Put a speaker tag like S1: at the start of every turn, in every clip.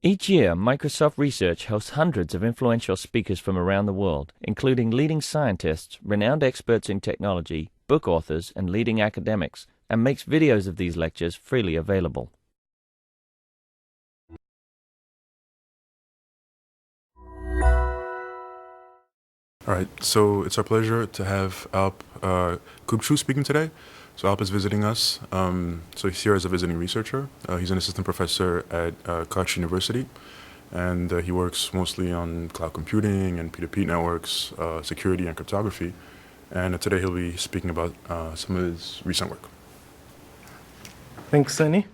S1: Each year, Microsoft Research hosts hundreds of influential speakers from around the world, including leading scientists, renowned experts in technology, book authors, and leading academics, and makes videos of these lectures freely available.
S2: All right, so it's our pleasure to have Alp Kubchu speaking today. So Alp is visiting us. So he's here as a visiting researcher. He's an assistant professor at Koch University, and he works mostly on cloud computing and P2P networks, security and cryptography. And today he'll be speaking about some of his recent work.
S3: Thanks, Sunny.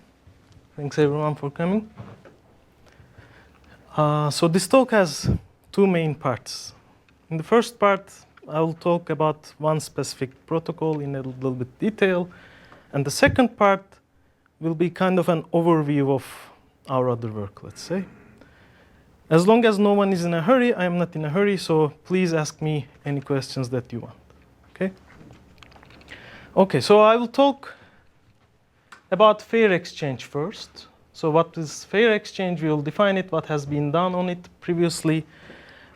S3: Thanks, everyone, for coming. So this talk has two main parts. In the first part, I will talk about one specific protocol in a little bit detail. And the second part will be kind of an overview of our other work, let's say. As long as no one is in a hurry, I am not in a hurry, so please ask me any questions that you want. Okay? Okay, so I will talk about fair exchange first. So what is fair exchange? We will define it, what has been done on it previously.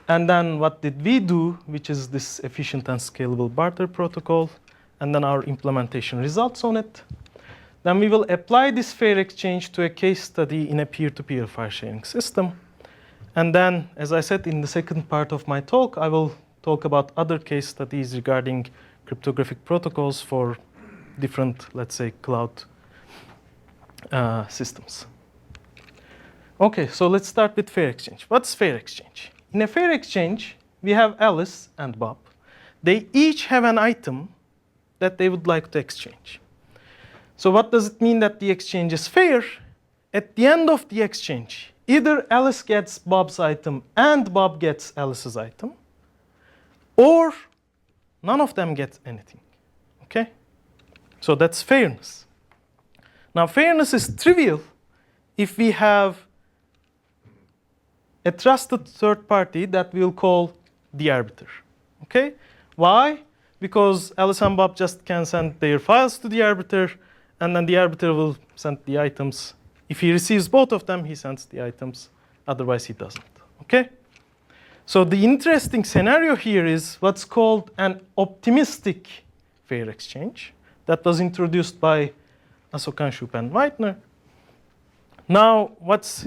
S3: And then what did we do, which is this efficient and scalable barter protocol, and then our implementation results on it. Then we will apply this fair exchange to a case study in a peer-to-peer file sharing system. And then, as I said in the second part of my talk, I will talk about other case studies regarding cryptographic protocols for different, let's say, cloud systems. Okay, so let's start with fair exchange. What's fair exchange? In a fair exchange, we have Alice and Bob. They each have an item that they would like to exchange. So what does it mean that the exchange is fair? At the end of the exchange, either Alice gets Bob's item and Bob gets Alice's item, or none of them get anything. Okay? So that's fairness. Now, fairness is trivial if we have a trusted third party that we'll call the arbiter. Okay? Why? Because Alice and Bob just can send their files to the arbiter, and then the arbiter will send the items. If he receives both of them, he sends the items. Otherwise, he doesn't. Okay? So the interesting scenario here is what's called an optimistic fair exchange that was introduced by Ashokanshub and Whitener. Now,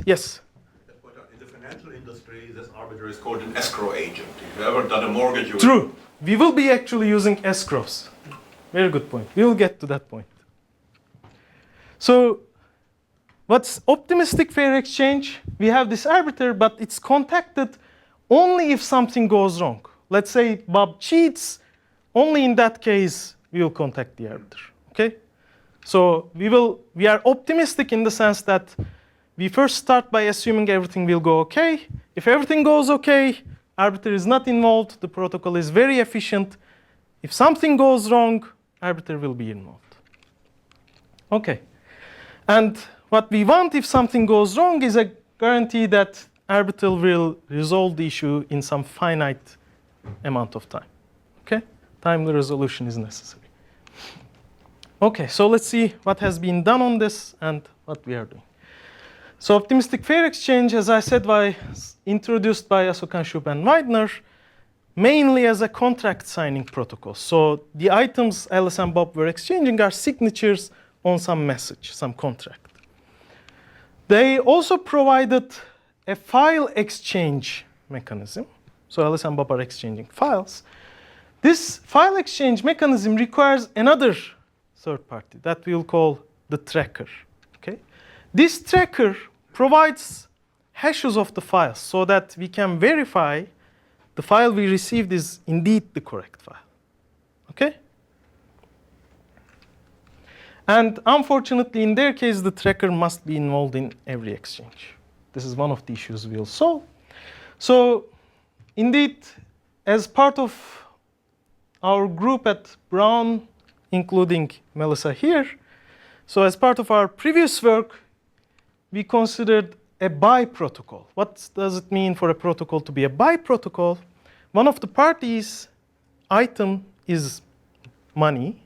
S3: yes?
S4: In the financial industry, this arbiter is called an escrow agent. If you've ever done a mortgage, you
S3: True. We will be actually using escrows. Very good point. We will get to that point. So what's optimistic fair exchange? We have this arbiter, but it's contacted only if something goes wrong. Let's say Bob cheats. Only in that case, we will contact the arbiter. Okay? So we are optimistic in the sense that we first start by assuming everything will go okay. If everything goes okay, arbiter is not involved, the protocol is very efficient. If something goes wrong, arbiter will be involved. Okay. And what we want if something goes wrong is a guarantee that arbiter will resolve the issue in some finite amount of time. Okay? Timely resolution is necessary. Okay, so let's see what has been done on this and what we are doing. So optimistic fair exchange, as I said, was introduced by Ashokanshub and Widener, mainly as a contract signing protocol. So the items Alice and Bob were exchanging are signatures on some message, some contract. They also provided a file exchange mechanism. So Alice and Bob are exchanging files. This file exchange mechanism requires another third party that we'll call the tracker. Okay? This tracker provides hashes of the files so that we can verify the file we received is indeed the correct file. Okay? And unfortunately, in their case, the tracker must be involved in every exchange. This is one of the issues we'll solve. So indeed, as part of our group at Brown, including Melissa here, so as part of our previous work, we considered a buy protocol. What does it mean for a protocol to be a buy protocol? One of the parties' item is money.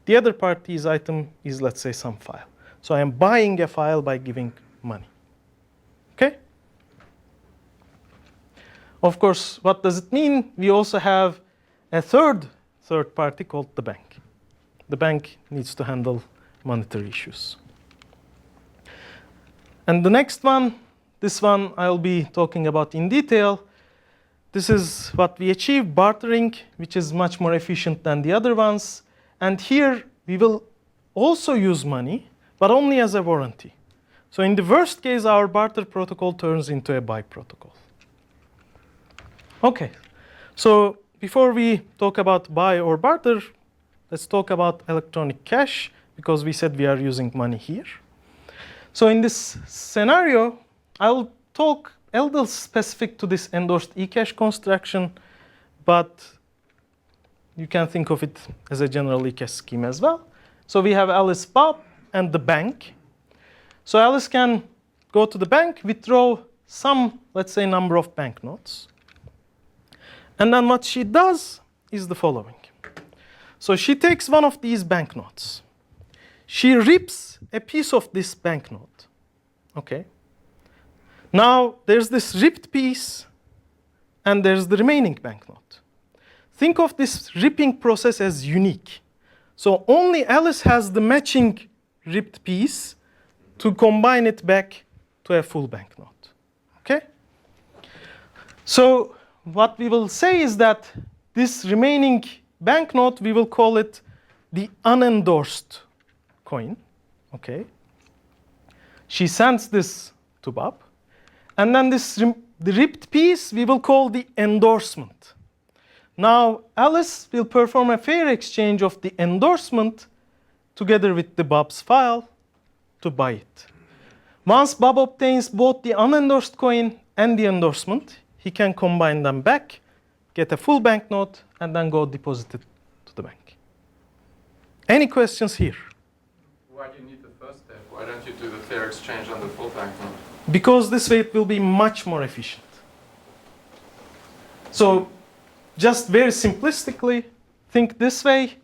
S3: The other party's item is, let's say, some file. So I am buying a file by giving money. Okay? Of course, what does it mean? We also have a third party called the bank. The bank needs to handle monetary issues. And the next one, this one I'll be talking about in detail. This is what we achieve, bartering, which is much more efficient than the other ones. And here we will also use money, but only as a warranty. So in the worst case, our barter protocol turns into a buy protocol. Okay, so before we talk about buy or barter, let's talk about electronic cash, because we said we are using money here. So in this scenario, I'll talk a little specific to this endorsed eCash construction, but you can think of it as a general eCash scheme as well. So we have Alice, Bob, and the bank. So Alice can go to the bank, withdraw some, let's say, number of banknotes. And then what she does is the following. So she takes one of these banknotes. She rips a piece of this banknote. Okay. Now there's this ripped piece, and there's the remaining banknote. Think of this ripping process as unique. So only Alice has the matching ripped piece to combine it back to a full banknote. Okay? So what we will say is that this remaining banknote, we will call it the unendorsed coin. Okay? She sends this to Bob. And then the ripped piece, we will call the endorsement. Now, Alice will perform a fair exchange of the endorsement together with the Bob's file to buy it. Once Bob obtains both the unendorsed coin and the endorsement, he can combine them back, get a full banknote, and then go deposit it to the bank. Any questions here?
S5: Why do you need the first step? Why don't you do the fair exchange on the full banknote?
S3: Because this way it will be much more efficient. So just very simplistically, think this way,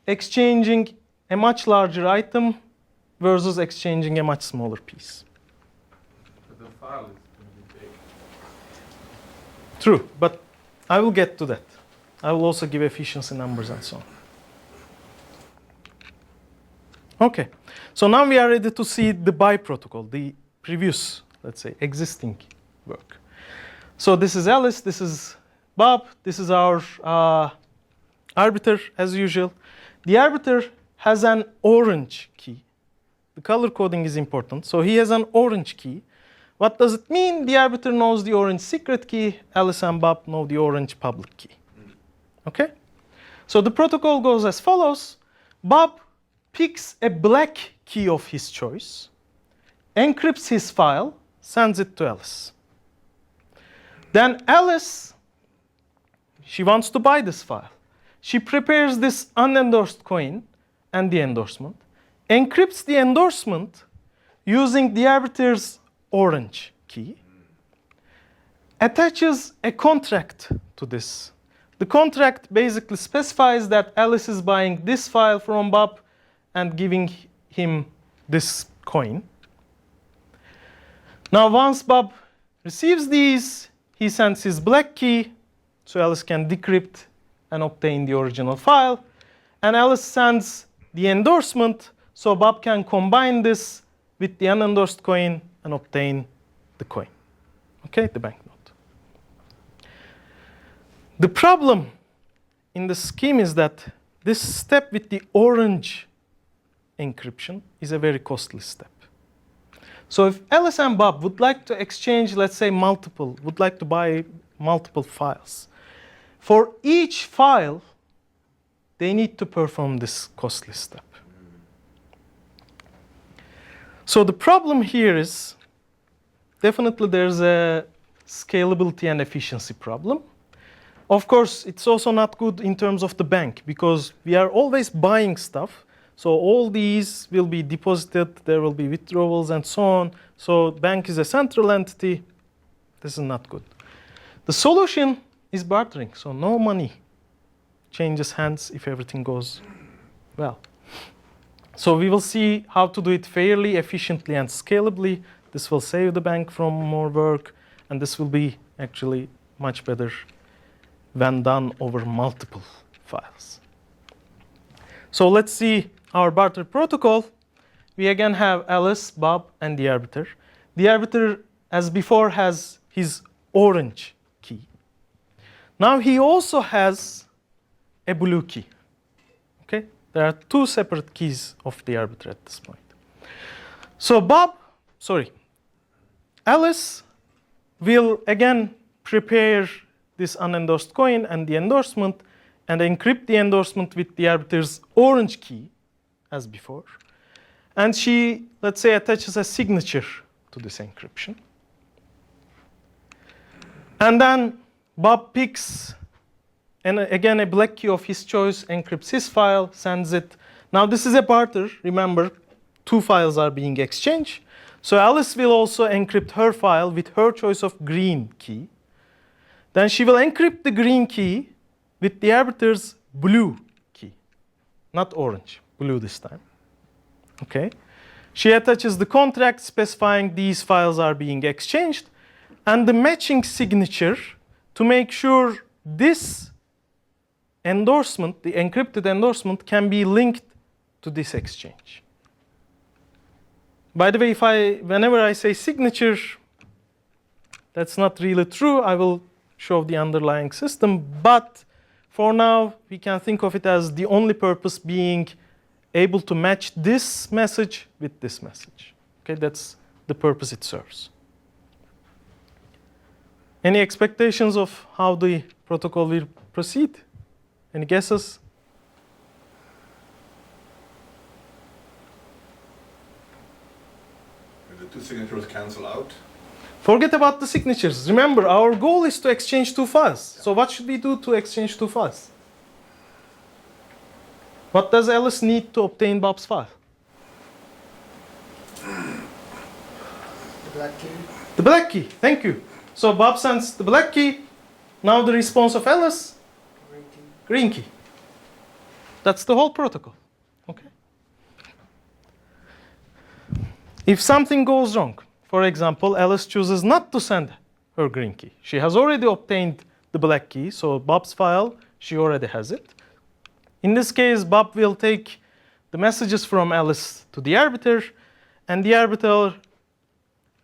S3: exchanging a much larger item versus exchanging a much smaller piece.
S5: But the file is going to be big.
S3: True, but I will get to that. I will also give efficiency numbers and so on. Okay, so now we are ready to see the buy protocol, the previous, let's say, existing work. So this is Alice, this is Bob, this is our arbiter as usual. The arbiter has an orange key. The color coding is important. So he has an orange key. What does it mean? The arbiter knows the orange secret key. Alice and Bob know the orange public key. Okay? So the protocol goes as follows. Bob picks a black key of his choice, encrypts his file, sends it to Alice. Then Alice, she wants to buy this file. She prepares this unendorsed coin and the endorsement, encrypts the endorsement using the arbiter's orange key, attaches a contract to this. The contract basically specifies that Alice is buying this file from Bob and giving him this coin. Now once Bob receives these, he sends his black key so Alice can decrypt and obtain the original file. And Alice sends the endorsement so Bob can combine this with the unendorsed coin and obtain the coin. Okay, the banknote. The problem in the scheme is that this step with the orange encryption is a very costly step. So if Alice and Bob would like to exchange, let's say would like to buy multiple files, for each file, they need to perform this costly step. So the problem here is, definitely there's a scalability and efficiency problem. Of course, it's also not good in terms of the bank, because we are always buying stuff. So all these will be deposited, there will be withdrawals and so on. So bank is a central entity. This is not good. The solution is bartering. So no money changes hands if everything goes well. So we will see how to do it fairly, efficiently, and scalably. This will save the bank from more work, and this will be actually much better when done over multiple files. So let's see our barter protocol. We again have Alice, Bob, and the arbiter. The arbiter, as before, has his orange key. Now he also has a blue key. Okay? There are two separate keys of the arbiter at this point. So Alice will again prepare this unendorsed coin and the endorsement and encrypt the endorsement with the arbiter's orange key as before. And she, let's say, attaches a signature to this encryption. And then Bob picks, and again, a black key of his choice, encrypts his file, sends it. Now this is a barter. Remember, two files are being exchanged. So Alice will also encrypt her file with her choice of green key. Then she will encrypt the green key with the arbiter's blue key. Not orange, blue this time. Okay. She attaches the contract specifying these files are being exchanged and the matching signature to make sure this endorsement, the encrypted endorsement, can be linked to this exchange. By the way, whenever I say signature, that's not really true. I will show the underlying system, but for now, we can think of it as the only purpose being able to match this message with this message. Okay, that's the purpose it serves. Any expectations of how the protocol will proceed? Any guesses?
S4: The two signatures cancel out.
S3: Forget about the signatures. Remember, our goal is to exchange two files. So what should we do to exchange two files? What does Alice need to obtain Bob's file?
S6: The black key.
S3: The black key, thank you. So Bob sends the black key. Now the response of Alice,
S6: Green key.
S3: green key. That's the whole protocol. Okay. If something goes wrong, for example, Alice chooses not to send her green key. She has already obtained the black key, so Bob's file, she already has it. In this case, Bob will take the messages from Alice to the arbiter, and the arbiter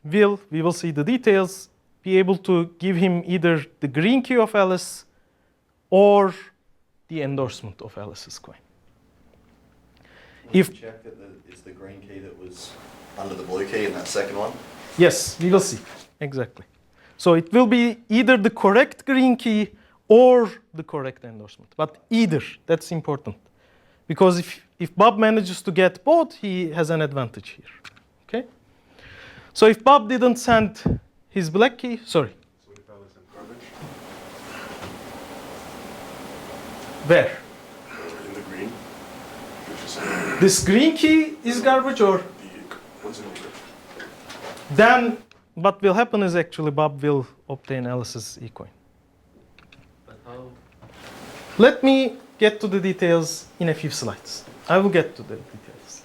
S3: will, we will see the details, be able to give him either the green key of Alice or the endorsement of Alice's coin.
S7: If check that it's the green key that was under the blue key in that second one.
S3: Yes, we will see. Exactly. So it will be either the correct green key or the correct endorsement. But either, that's important. Because if Bob manages to get both, he has an advantage here. Okay? So if Bob didn't send his black key, sorry.
S2: So if Alice sent garbage?
S3: Where?
S2: In the green.
S3: This green key is garbage or?
S2: What's in order?
S3: Then what will happen is actually Bob will obtain Alice's e-coin.
S1: But how?
S3: Let me get to the details in a few slides. I will get to the details.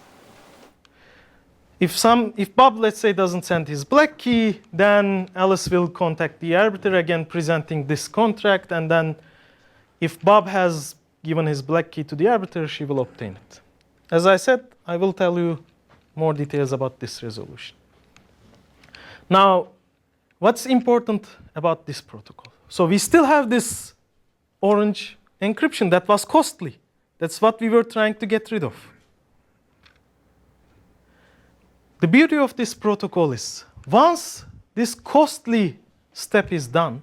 S3: If Bob, let's say, doesn't send his black key, then Alice will contact the arbiter again presenting this contract, and then if Bob has given his black key to the arbiter, she will obtain it. As I said, I will tell you more details about this resolution. Now, what's important about this protocol? So we still have this orange encryption that was costly. That's what we were trying to get rid of. The beauty of this protocol is once this costly step is done,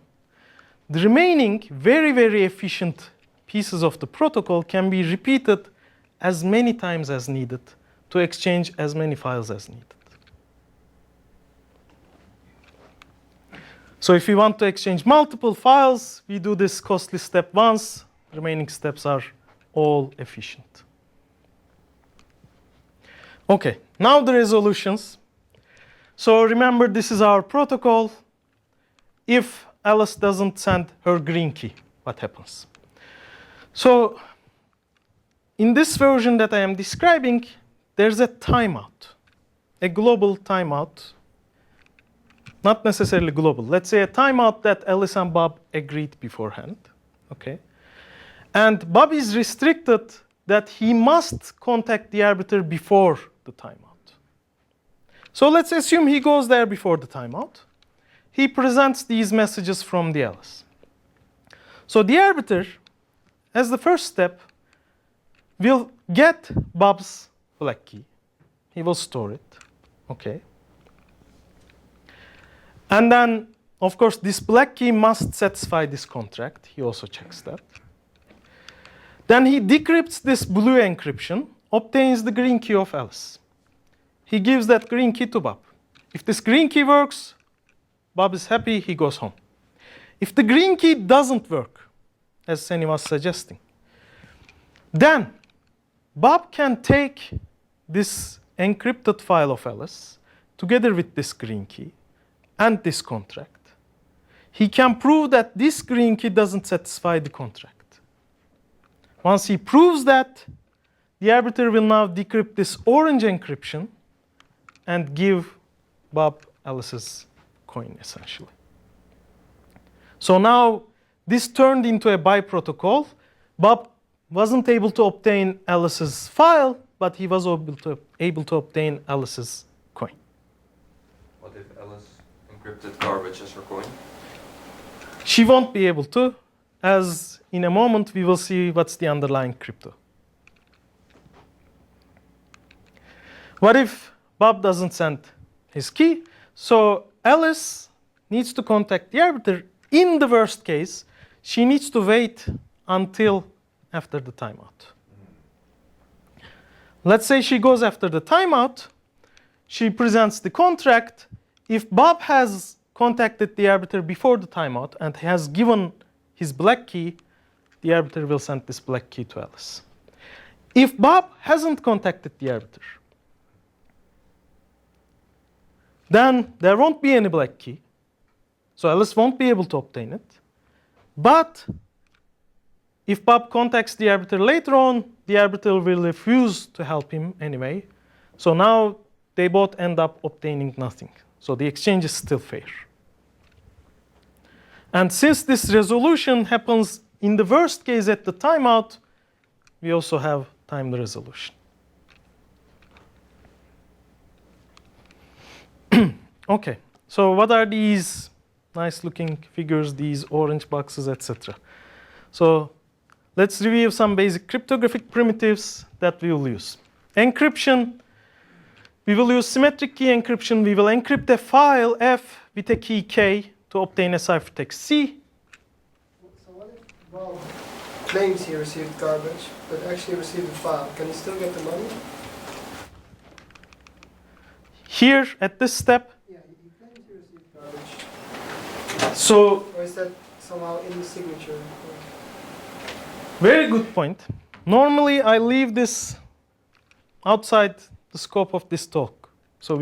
S3: the remaining very, very efficient pieces of the protocol can be repeated as many times as needed to exchange as many files as needed. So if we want to exchange multiple files, we do this costly step once. The remaining steps are all efficient. Okay, now the resolutions. So remember, this is our protocol. If Alice doesn't send her green key, what happens? So in this version that I am describing, there's a timeout, a global timeout, not necessarily global. Let's say a timeout that Alice and Bob agreed beforehand. Okay. And Bob is restricted that he must contact the arbiter before the timeout. So let's assume he goes there before the timeout. He presents these messages from the Alice. So the arbiter, as the first step, will get Bob's black key. He will store it. Okay. And then, of course, this black key must satisfy this contract. He also checks that. Then he decrypts this blue encryption, obtains the green key of Alice. He gives that green key to Bob. If this green key works, Bob is happy, he goes home. If the green key doesn't work, as Seni was suggesting, then Bob can take this encrypted file of Alice together with this green key and this contract. He can prove that this green key doesn't satisfy the contract. Once he proves that, the arbiter will now decrypt this orange encryption and give Bob Alice's coin, essentially. So now this turned into a by protocol. Bob wasn't able to obtain Alice's file, but he was able to obtain Alice's coin.
S5: What if Alice encrypted garbage as her coin?
S3: She won't be able to, as in a moment we will see what's the underlying crypto. What if Bob doesn't send his key? So Alice needs to contact the arbiter. In the worst case, she needs to wait until after the timeout. Let's say she goes after the timeout. She presents the contract. If Bob has contacted the arbiter before the timeout and has given his black key, the arbiter will send this black key to Alice. If Bob hasn't contacted the arbiter, then there won't be any black key. So Alice won't be able to obtain it. But if Bob contacts the arbiter later on, the arbiter will refuse to help him anyway. So now they both end up obtaining nothing. So the exchange is still fair. And since this resolution happens in the worst case at the timeout, we also have timed resolution. Okay, so what are these nice looking figures, these orange boxes, etc.? So let's review some basic cryptographic primitives that we will use. Encryption, we will use symmetric key encryption. We will encrypt a file F with a key K to obtain a ciphertext C.
S6: So what if Bob claims he received garbage, but actually received a file? Can he still get the money?
S3: Here, at this step,
S6: Yeah, he claims he received garbage.
S3: so
S6: Or is that somehow in the signature?
S3: very good point. Normally, I leave this outside the scope of this talk. So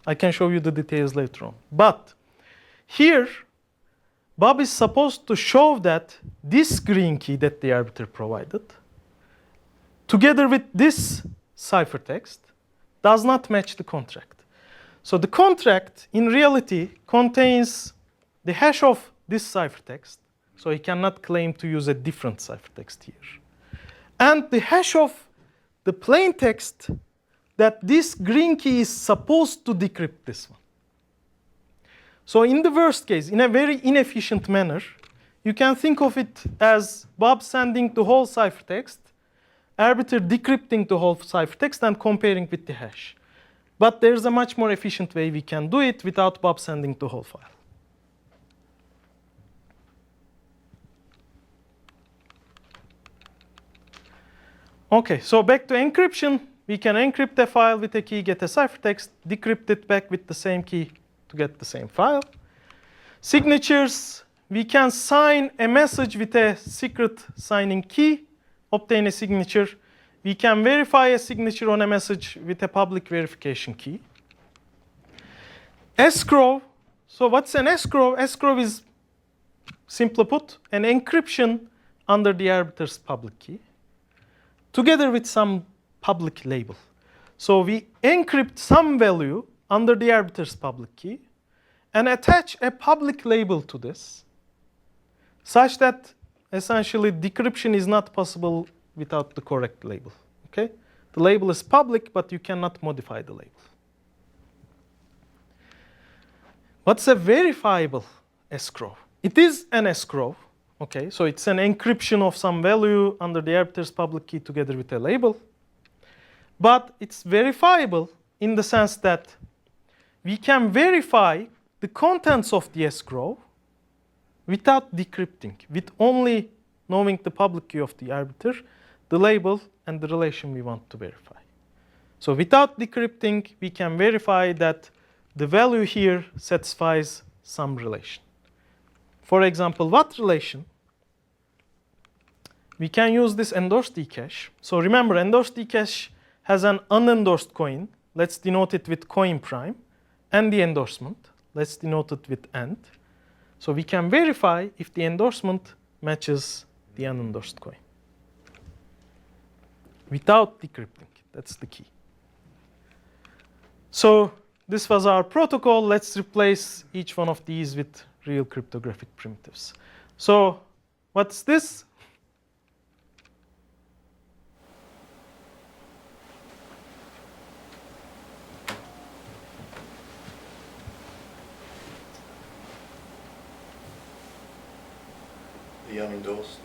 S3: I can show you the details later on. But here, Bob is supposed to show that this green key that the arbiter provided, together with this ciphertext, does not match the contract. So the contract, in reality, contains the hash of this ciphertext. So he cannot claim to use a different ciphertext here. And the hash of the plain text that this green key is supposed to decrypt this one. So in the worst case, in a very inefficient manner, you can think of it as Bob sending the whole ciphertext, arbiter decrypting the whole ciphertext and comparing with the hash. But there's a much more efficient way we can do it without Bob sending the whole file. Okay, so back to encryption. We can encrypt a file with a key, get a ciphertext, decrypt it back with the same key to get the same file. Signatures, we can sign a message with a secret signing key, obtain a signature. We can verify a signature on a message with a public verification key. Escrow, so what's an escrow? Escrow is, simply put, an encryption under the arbiter's public key, together with some public label. So we encrypt some value under the arbiter's public key, and attach a public label to this, such that essentially decryption is not possible without the correct label. Okay? The label is public, but you cannot modify the label. What's a verifiable escrow? It is an escrow. Okay, so it's an encryption of some value under the arbiter's public key together with a label. But it's verifiable in the sense that we can verify the contents of the escrow without decrypting, with only knowing the public key of the arbiter, the label, and the relation we want to verify. So without decrypting, we can verify that the value here satisfies some relation. For example, what relation? We can use this endorsed eCash. So remember, endorsed eCash has an unendorsed coin. Let's denote it with coin prime. And the endorsement. Let's denote it with AND. So we can verify if the endorsement matches the unendorsed coin without decrypting. That's the key. So this was our protocol. Let's replace each one of these with real cryptographic primitives. So what's this?
S7: The unendorsed.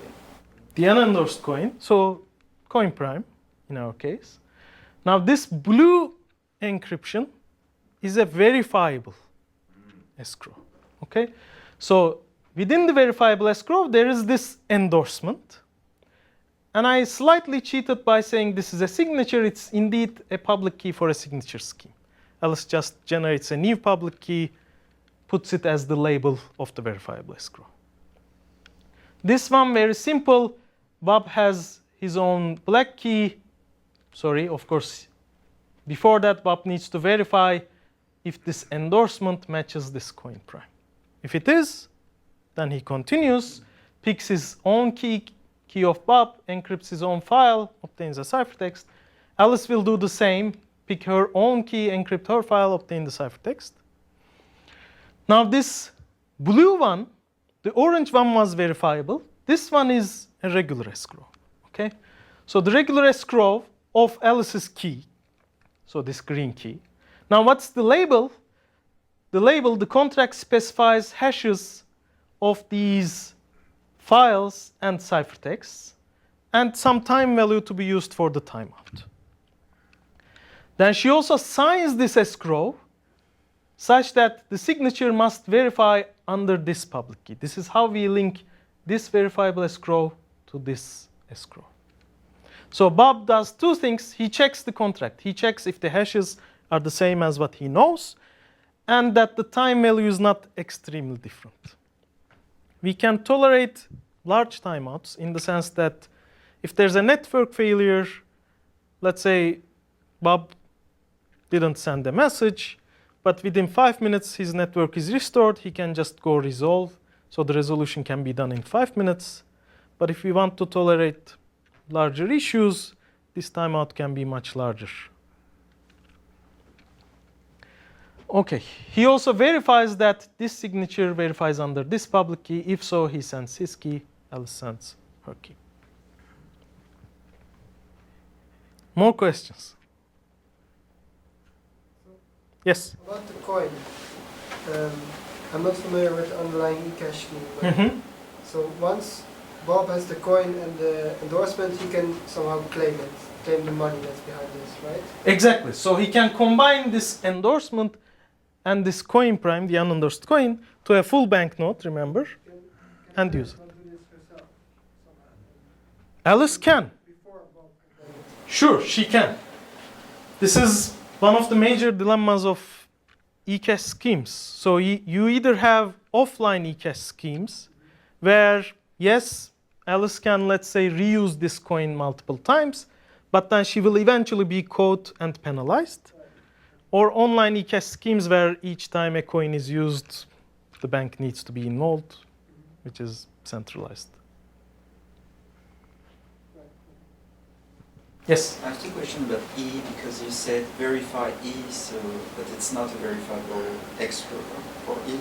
S3: The unendorsed coin, so coin prime in our case. Now this blue encryption is a verifiable escrow. Okay, so within the verifiable escrow there is this endorsement, and I slightly cheated by saying this is a signature. It's indeed a public key for a signature scheme. Alice just generates a new public key, puts it as the label of the verifiable escrow. This one, very simple. Bob has his own black key. Sorry, of course, before that, Bob needs to verify if this endorsement matches this coin prime. If it is, then he continues, picks his own key of Bob, encrypts his own file, obtains a ciphertext. Alice will do the same, pick her own key, encrypt her file, obtain the ciphertext. Now this blue one, the orange one was verifiable. This one is a regular escrow. Okay? So the regular escrow of Alice's key, so this green key. Now what's the label? The label, the contract specifies hashes of these files and ciphertexts and some time value to be used for the timeout. Then she also signs this escrow such that the signature must verify under this public key. This is how we link this verifiable escrow to this escrow. So Bob does two things. He checks the contract. He checks if the hashes are the same as what he knows and that the time value is not extremely different. We can tolerate large timeouts in the sense that if there's a network failure, let's say Bob didn't send a message, but within 5 minutes his network is restored, he can just go resolve. So the resolution can be done in 5 minutes. But if we want to tolerate larger issues, this timeout can be much larger. Okay, he also verifies that this signature verifies under this public key. If so, he sends his key, Alice sends her key. More questions? Yes?
S6: About the coin, I'm not familiar with the underlying eCash scheme. So once Bob has the coin and the endorsement, he can somehow claim the money that's behind this, right?
S3: Exactly. So he can combine this endorsement and this coin prime, the unendorsed coin, to a full banknote, remember, and use it. Alice can. Sure, she can. This is one of the major dilemmas of eCash schemes. So you either have offline eCash schemes where, yes, Alice can, let's say, reuse this coin multiple times, but then she will eventually be caught and penalized. Or online eCash schemes where each time a coin is used, the bank needs to be involved, which is centralized. Yes?
S8: I have two questions about E, because you said verify E, but it's not a verifiable escrow for E.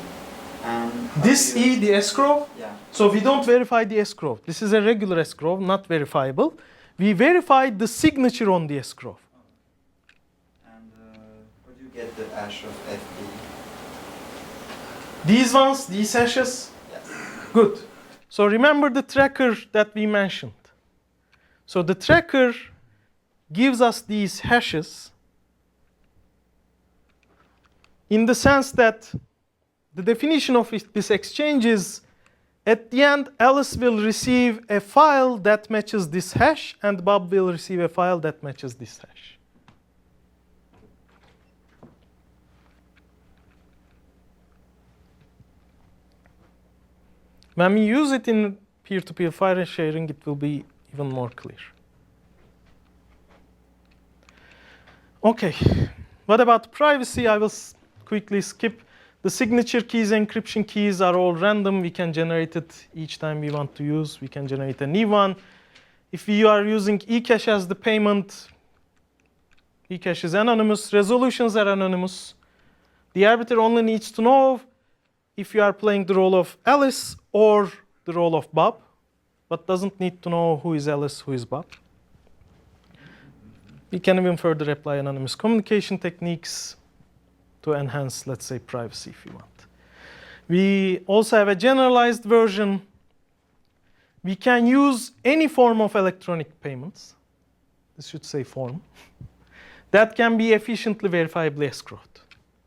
S8: And
S3: This E, the escrow?
S8: Yeah.
S3: So we don't verify the escrow. This is a regular escrow, not verifiable. We verified the signature on the escrow.
S8: And where do you get the hash of FP?
S3: These ones, these hashes?
S8: Yes.
S3: Good. So remember the tracker that we mentioned. So the tracker gives us these hashes in the sense that the definition of this exchange is at the end, Alice will receive a file that matches this hash, and Bob will receive a file that matches this hash. When we use it in peer-to-peer file sharing, it will be even more clear. Okay, what about privacy? I will quickly skip. The signature keys, encryption keys are all random. We can generate it each time we want to use. We can generate a new one. If you are using eCash as the payment, eCash is anonymous. Resolutions are anonymous. The arbiter only needs to know if you are playing the role of Alice or the role of Bob, but doesn't need to know who is Alice, who is Bob. We can even further apply anonymous communication techniques to enhance, let's say, privacy if you want. We also have a generalized version. We can use any form of electronic payments. This should say form. That can be efficiently verifiably escrowed.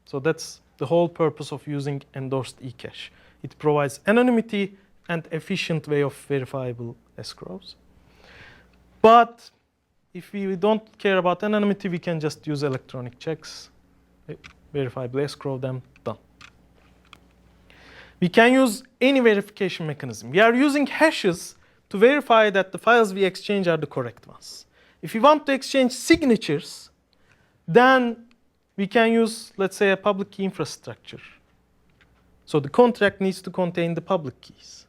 S3: So that's the whole purpose of using endorsed eCash. It provides anonymity and efficient way of verifiable escrows. But if we don't care about anonymity, we can just use electronic checks, verifiably escrow them, done. We can use any verification mechanism. We are using hashes to verify that the files we exchange are the correct ones. If we want to exchange signatures, then we can use, let's say, a public key infrastructure. So the contract needs to contain the public keys.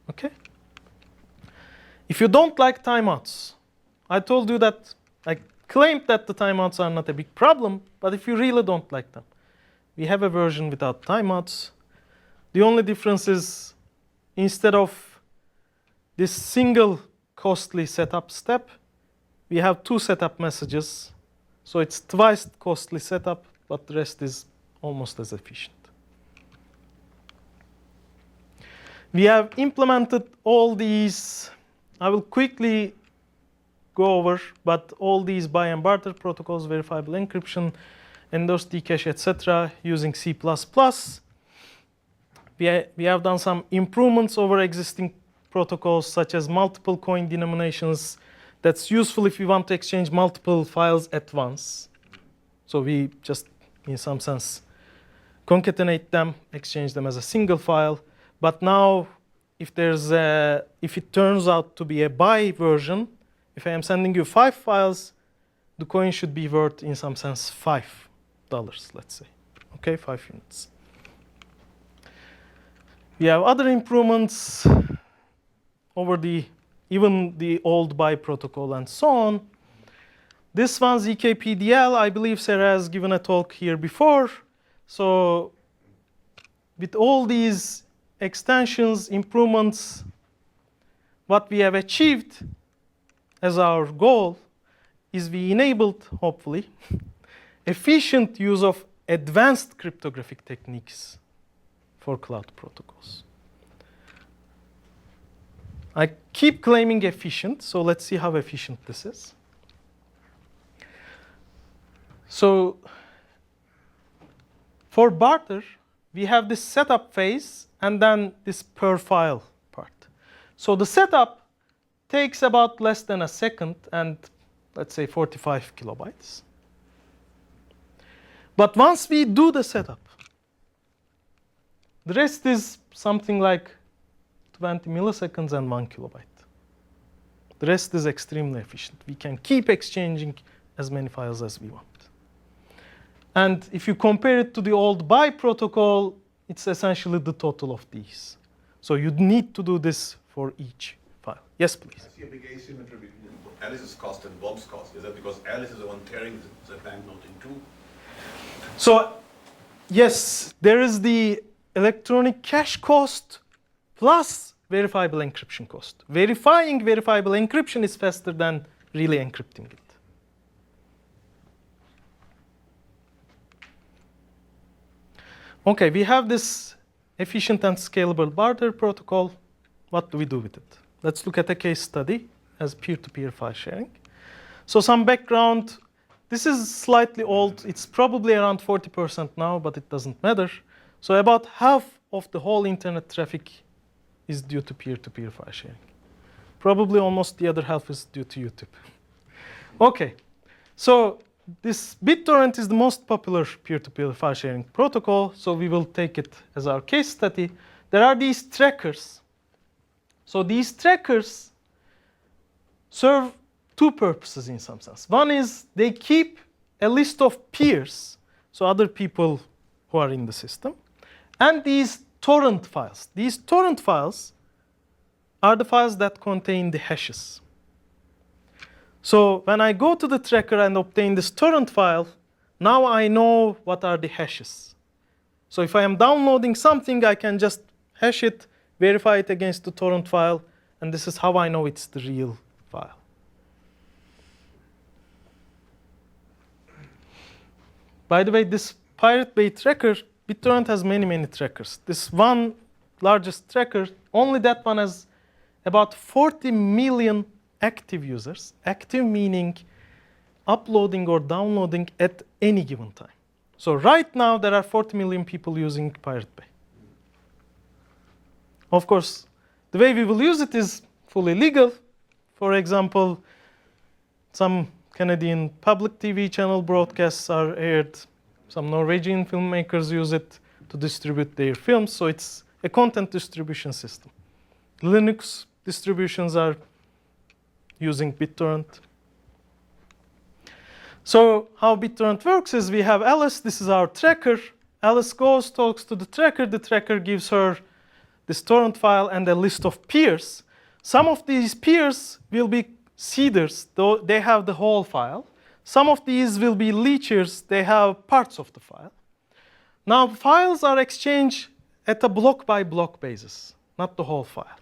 S3: Okay? If you don't like timeouts, I told you that I claimed that the timeouts are not a big problem, but if you really don't like them, we have a version without timeouts. The only difference is instead of this single costly setup step, we have 2 setup messages. So it's twice costly setup, but the rest is almost as efficient. We have implemented all these. I will quickly go over, but all these buy and barter protocols, verifiable encryption, endorsed eCash, etc., using C++. We have done some improvements over existing protocols, such as multiple coin denominations. That's useful if you want to exchange multiple files at once. So we just, in some sense, concatenate them, exchange them as a single file. But now, if it turns out to be a buy version, if I am sending you 5 files, the coin should be worth, in some sense, $5, let's say. Okay, 5 units. We have other improvements over even the old buy protocol and so on. This one's EKPDL. I believe Sarah has given a talk here before. So with all these extensions, improvements, what we have achieved as our goal is we enabled, hopefully, efficient use of advanced cryptographic techniques for cloud protocols. I keep claiming efficient, so let's see how efficient this is. So for barter, we have this setup phase and then this per file part. So the setup takes about less than a second and let's say 45 kilobytes. But once we do the setup, the rest is something like 20 milliseconds and 1 kilobyte. The rest is extremely efficient. We can keep exchanging as many files as we want. And if you compare it to the old buy protocol, it's essentially the total of these. So you'd need to do this for each file. Yes, please.
S4: I see a big asymmetry between Alice's cost and Bob's cost. Is that because Alice is the one tearing the banknote in two?
S3: So, yes, there is the electronic cash cost plus verifiable encryption cost. Verifying verifiable encryption is faster than really encrypting it. Okay, we have this efficient and scalable barter protocol. What do we do with it? Let's look at a case study as peer-to-peer file sharing. So some background. This is slightly old. It's probably around 40% now, but it doesn't matter. So about half of the whole internet traffic is due to peer-to-peer file sharing. Probably almost the other half is due to YouTube. Okay, so this BitTorrent is the most popular peer-to-peer file sharing protocol, so we will take it as our case study. There are these trackers. So these trackers serve two purposes in some sense. One is they keep a list of peers, so other people who are in the system, and these torrent files. These torrent files are the files that contain the hashes. So when I go to the tracker and obtain this torrent file, now I know what are the hashes. So if I am downloading something, I can just hash it, verify it against the torrent file, and this is how I know it's the real file. By the way, this Pirate Bay tracker, BitTorrent has many, many trackers. This one largest tracker, only that one has about 40 million active users. Active meaning uploading or downloading at any given time. So right now, there are 40 million people using Pirate Bay. Of course, the way we will use it is fully legal. For example, some Canadian public TV channel broadcasts are aired. Some Norwegian filmmakers use it to distribute their films. So it's a content distribution system. Linux distributions are using BitTorrent. So how BitTorrent works is we have Alice. This is our tracker. Alice goes, talks to the tracker. The tracker gives her this torrent file and a list of peers. Some of these peers will be seeders, though they have the whole file. Some of these will be leechers. They have parts of the file. Now, files are exchanged at a block-by-block basis, not the whole file.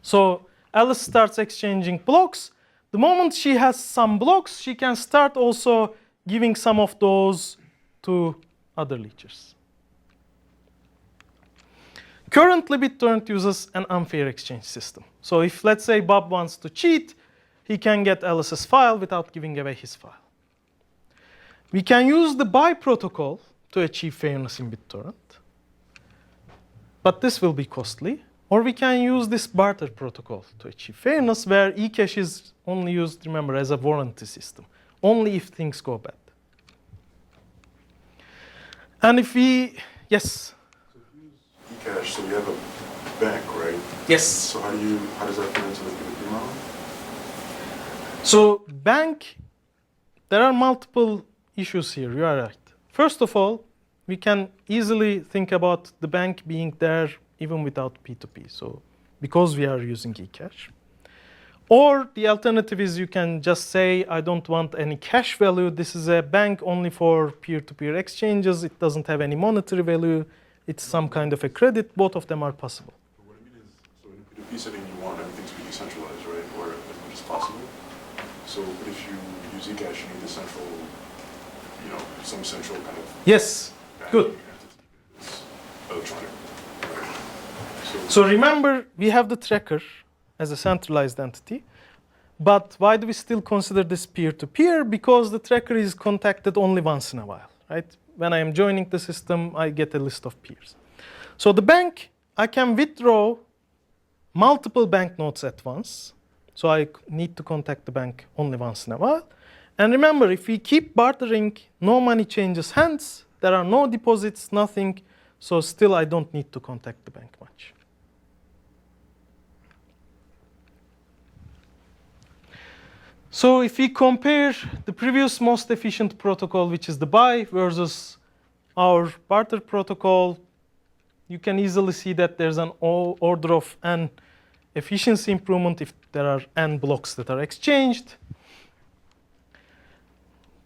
S3: So Alice starts exchanging blocks. The moment she has some blocks, she can start also giving some of those to other leechers. Currently, BitTorrent uses an unfair exchange system. So if, let's say, Bob wants to cheat, he can get Alice's file without giving away his file. We can use the buy protocol to achieve fairness in BitTorrent, but this will be costly. Or we can use this barter protocol to achieve fairness, where eCash is only used, remember, as a warranty system, only if things go bad. And if we, yes?
S2: So if you use eCash, so we have a bank, right?
S3: Yes.
S2: So how does that fit into the P2P model?
S3: So bank, there are multiple issues here, you are right. First of all, we can easily think about the bank being there even without P2P, so because we are using eCash. Or the alternative is you can just say, I don't want any cash value. This is a bank only for peer-to-peer exchanges. It doesn't have any monetary value. It's some kind of a credit. Both of them are possible.
S2: But what I mean is, so in a P2P setting, you want everything to be decentralized, right? Or as much as possible. So but if you use eCash, you need the central, some central kind of...
S3: Yes, good.
S2: It's electronic.
S3: So remember, we have the tracker as a centralized entity. But why do we still consider this peer-to-peer? Because the tracker is contacted only once in a while, right? When I am joining the system, I get a list of peers. So the bank, I can withdraw multiple banknotes at once. So I need to contact the bank only once in a while. And remember, if we keep bartering, no money changes hands. There are no deposits, nothing. So still, I don't need to contact the bank much. So if we compare the previous most efficient protocol, which is the buy, versus our barter protocol, you can easily see that there's an order of n efficiency improvement if there are n blocks that are exchanged.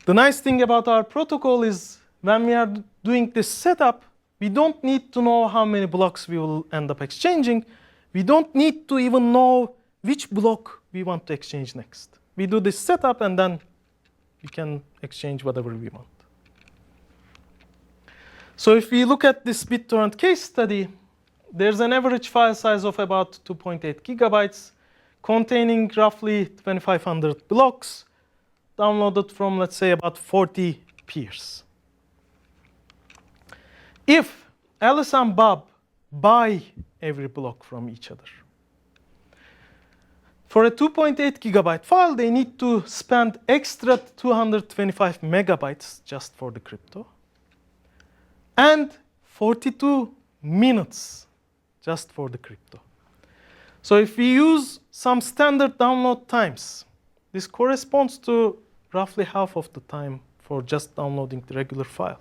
S3: The nice thing about our protocol is when we are doing this setup, we don't need to know how many blocks we will end up exchanging. We don't need to even know which block we want to exchange next. We do this setup and then we can exchange whatever we want. So if we look at this BitTorrent case study, there's an average file size of about 2.8 gigabytes, containing roughly 2,500 blocks, downloaded from, let's say, about 40 peers. If Alice and Bob buy every block from each other, for a 2.8 gigabyte file, they need to spend extra 225 megabytes just for the crypto, and 42 minutes just for the crypto. So if we use some standard download times, this corresponds to roughly half of the time for just downloading the regular file.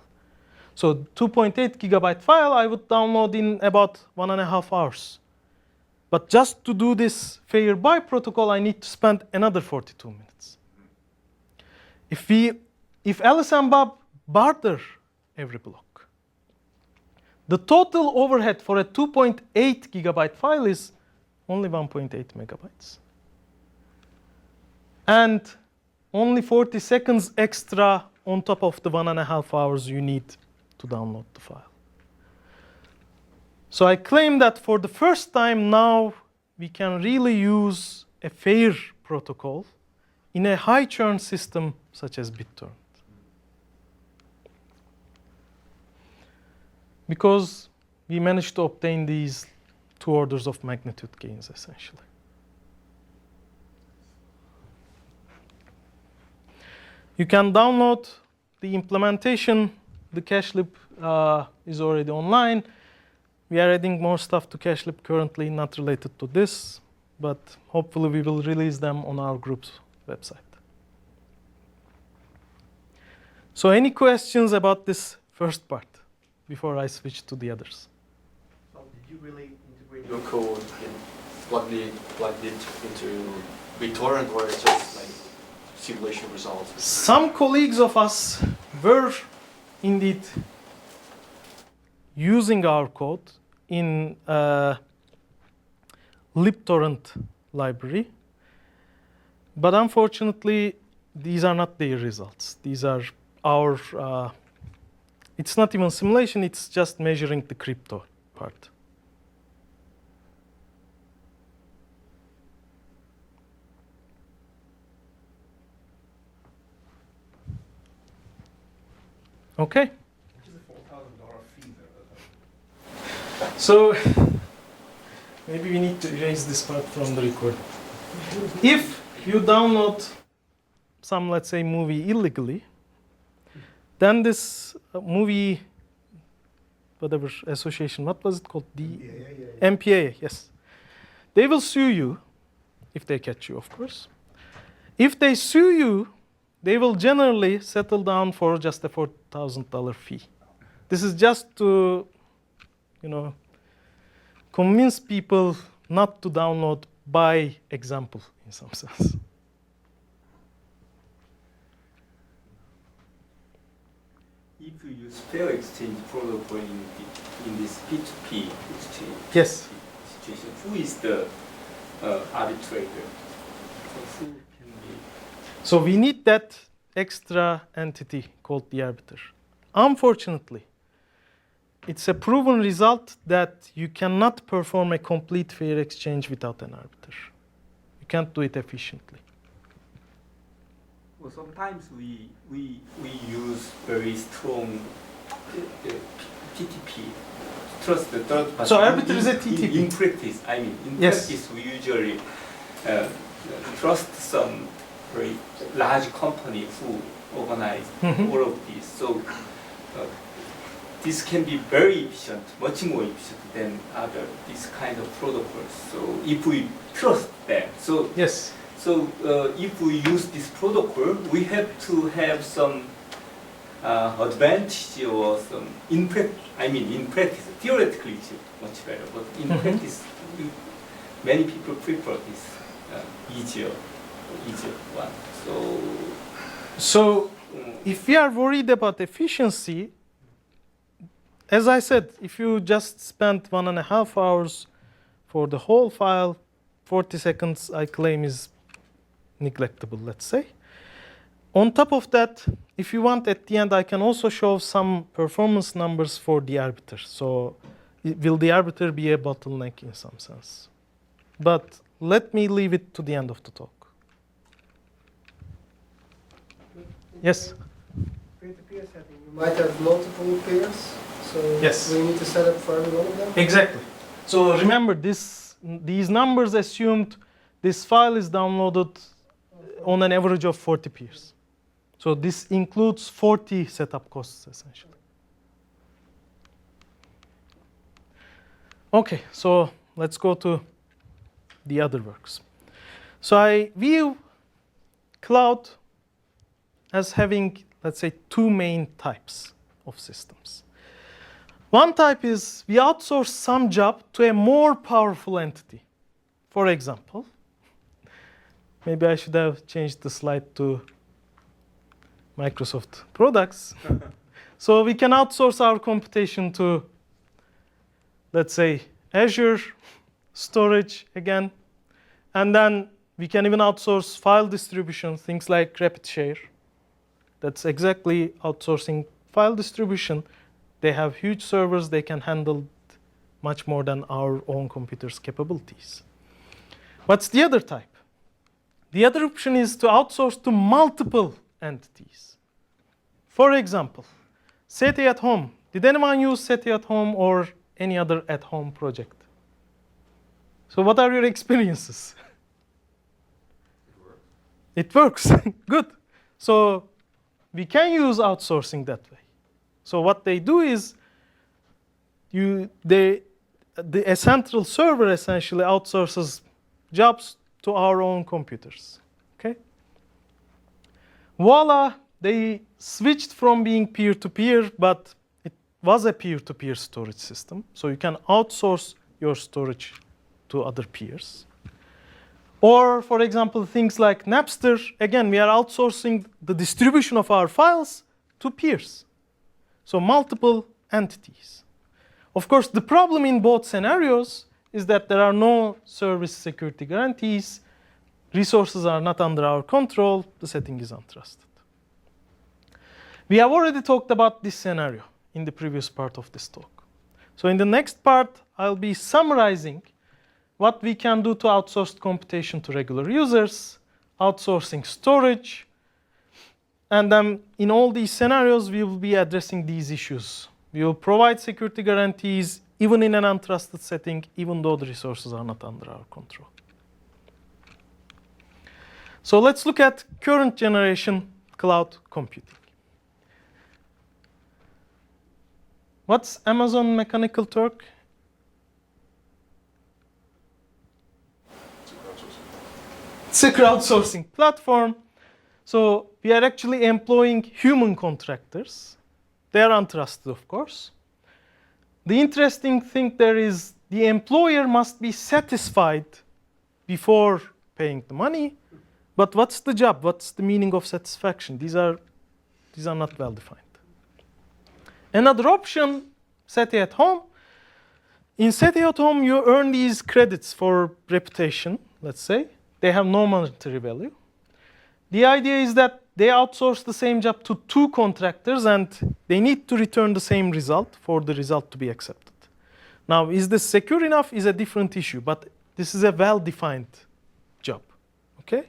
S3: So 2.8 gigabyte file I would download in about 1.5 hours. But just to do this fair buy protocol, I need to spend another 42 minutes. If Alice and Bob barter every block, the total overhead for a 2.8 gigabyte file is only 1.8 megabytes. And only 40 seconds extra on top of the 1.5 hours you need to download the file. So I claim that for the first time now, we can really use a fair protocol in a high-churn system such as BitTorrent. Because we managed to obtain these 2 orders of magnitude gains, essentially. You can download the implementation. The Cashlib is already online. We are adding more stuff to Cashlib currently, not related to this, but hopefully we will release them on our group's website. So any questions about this first part before I switch to the others?
S9: Well, did you really integrate your code and plugged it into BitTorrent, or it's just like simulation results?
S3: Some colleagues of us were indeed using our code in libtorrent library, but unfortunately, these are not their results. These are our, it's not even simulation, it's just measuring the crypto part. Okay. So maybe we need to erase this part from the recording. If you download some, let's say, movie illegally, then this movie, whatever association, what was it called? MPAA, yes. They will sue you, if they catch you, of course. If they sue you, they will generally settle down for just a $4,000 fee. This is just to, convince people not to download by example, in some sense.
S10: If you use fair exchange protocol in this P2P exchange
S3: Yes.
S10: situation, who is the arbitrator? So who can be?
S3: So we need that extra entity called the arbiter. Unfortunately, it's a proven result that you cannot perform a complete fair exchange without an arbiter. You can't do it efficiently.
S10: Well, sometimes we use very strong TTP, trust the third party.
S3: So arbiter is a TTP.
S10: In practice, practice we usually trust some very large company who organize all of this. So this can be very efficient, much more efficient than this kind of protocols. So if we trust them,
S3: yes.
S10: So if we use this protocol, we have to have some advantage or some in practice, theoretically it's much better, but in practice, many people prefer this easier one.
S3: So if we are worried about efficiency, as I said, if you just spend 1.5 hours for the whole file, 40 seconds I claim is neglectable, let's say. On top of that, if you want at the end, I can also show some performance numbers for the arbiter. So will the arbiter be a bottleneck in some sense? But let me leave it to the end of the talk. Yes?
S6: Peer-to-peer setting, you might have multiple peers, so
S3: yes.
S6: we need to set up for every one of them?
S3: Exactly. So remember, these numbers assumed this file is downloaded on an average of 40 peers. So this includes 40 setup costs, essentially. OK, so let's go to the other works. So I view cloud as having, let's say, two main types of systems. One type is we outsource some job to a more powerful entity. For example, maybe I should have changed the slide to Microsoft products. So we can outsource our computation to, let's say, Azure, storage again. And then we can even outsource file distribution, things like rapid share. That's exactly outsourcing file distribution. They have huge servers. They can handle much more than our own computer's capabilities. What's the other type? The other option is to outsource to multiple entities. For example, SETI at home. Did anyone use SETI at home or any other at-home project? So what are your experiences? It works. Good. So we can use outsourcing that way. So what they do is a central server essentially outsources jobs to our own computers. Okay? Voila, they switched from being peer-to-peer, but it was a peer-to-peer storage system. So you can outsource your storage to other peers. Or, for example, things like Napster. Again, we are outsourcing the distribution of our files to peers. So multiple entities. Of course, the problem in both scenarios is that there are no service security guarantees. Resources are not under our control. The setting is untrusted. We have already talked about this scenario in the previous part of this talk. So in the next part, I'll be summarizing what we can do to outsource computation to regular users, outsourcing storage, and then in all these scenarios, we will be addressing these issues. We will provide security guarantees even in an untrusted setting, even though the resources are not under our control. So let's look at current generation cloud computing. What's Amazon Mechanical Turk? It's a crowdsourcing platform. So we are actually employing human contractors. They are untrusted, of course. The interesting thing there is the employer must be satisfied before paying the money. But what's the job? What's the meaning of satisfaction? These are not well defined. Another option, SETI at home. In SETI at home, you earn these credits for reputation, let's say. They have no monetary value. The idea is that they outsource the same job to two contractors, and they need to return the same result for the result to be accepted. Now, is this secure enough is a different issue, but this is a well-defined job. Okay?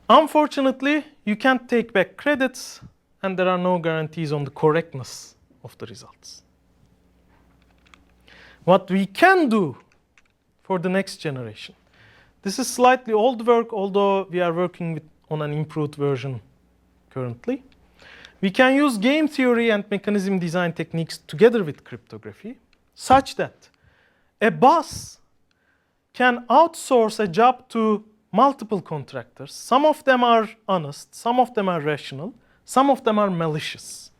S3: Unfortunately, you can't take back credits, and there are no guarantees on the correctness of the results. What we can do for the next generation. This is slightly old work, although we are working on an improved version currently. We can use game theory and mechanism design techniques together with cryptography, such that a boss can outsource a job to multiple contractors. Some of them are honest, some of them are rational, some of them are malicious.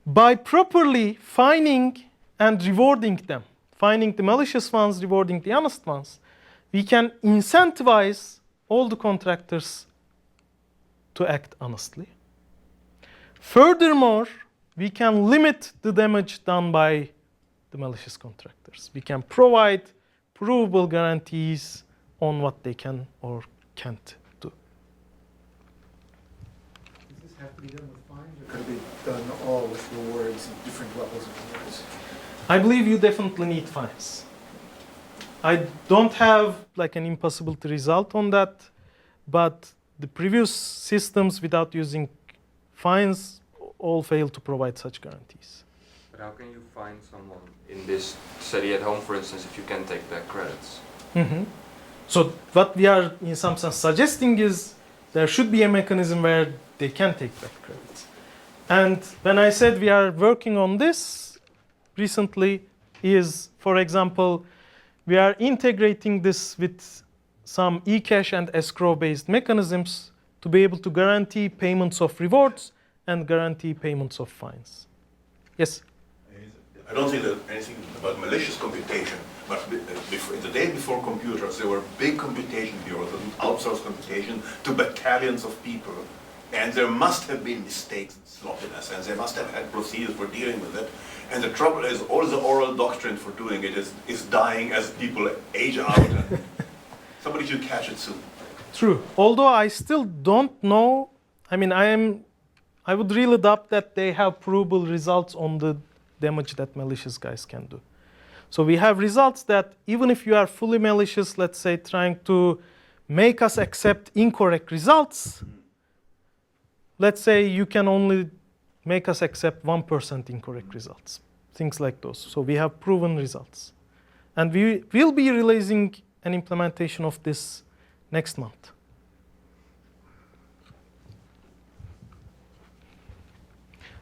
S3: By properly finding and rewarding them finding the malicious ones, rewarding the honest ones, we can incentivize all the contractors to act honestly. Furthermore, we can limit the damage done by the malicious contractors. We can provide provable guarantees on what they can or can't do.
S11: Does this have to be done with fines, or could it be done all with rewards and different levels of rewards?
S3: I believe you definitely need fines. I don't have like an impossibility result on that, but the previous systems without using fines all fail to provide such guarantees.
S12: But how can you find someone in this study at home, for instance, if you can take back credits?
S3: So what we are in some sense suggesting is there should be a mechanism where they can take back credits. And when I said we are working on this recently is, for example, we are integrating this with some eCash and escrow-based mechanisms to be able to guarantee payments of rewards and guarantee payments of fines. Yes?
S4: I don't think that anything about malicious computation, but before, the day before computers, there were big computation bureaus that outsourced computation to battalions of people. And there must have been mistakes and sloppiness, and they must have had procedures for dealing with it. And the trouble is, all the oral doctrine for doing it is dying as people age out. And somebody should catch it soon.
S3: True. Although I still don't know. I mean, I would really doubt that they have provable results on the damage that malicious guys can do. So we have results that even if you are fully malicious, let's say trying to make us accept incorrect results, let's say you can only make us accept 1% incorrect results, things like those. So we have proven results. And we will be releasing an implementation of this next month.